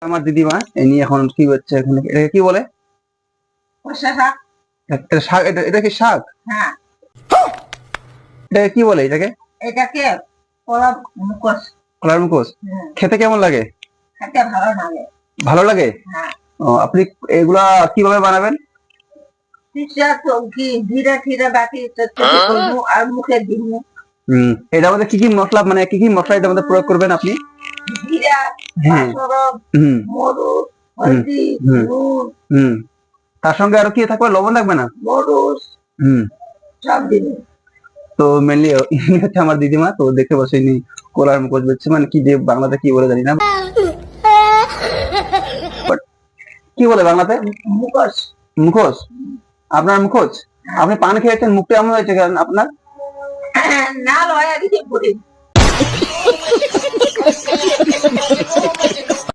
আমার দিদিমা ইনি এখন কি হচ্ছে, এখন এটাকে কি বলে? শাক। এটা শাক? এটা কি শাক? হ্যাঁ, এটাকে কি বলে? এটাকে কলা মুখোশ। কলার মুখোশ। খেতে কেমন লাগে? খেতে ভালো লাগে। ভালো লাগে? হ্যাঁ। আপনি এগুলা কিভাবে বানাবেন? জিরা ঠিরা বাটি করবো আর মুখে দিব। এটার মধ্যে কি কি মশলা, মানে কি কি মশলা এটার মধ্যে প্রয়োগ করবেন আপনি? জিরা, হ্যাঁ। পাঁচফোড়ন, মরুচ, হলদি, নুন। তার সঙ্গে আরো কি থাকবে? লবণ থাকবে না? মরুচ সব দিন। তো মেনলি ইনি হচ্ছে আমার দিদিমা। তো দেখতে পাচ্ছি ইনি কলার মুখোশ বেচছে, মানে কি যে বাংলাতে কি বলে জানি না, কি বলে বাংলাতে? মুখোশ। মুখোশ? আপনার মুখোশ? আপনি পান খেয়েছেন, মুখটা এমন হয়েছে কেন আপনার? না লয় আর কি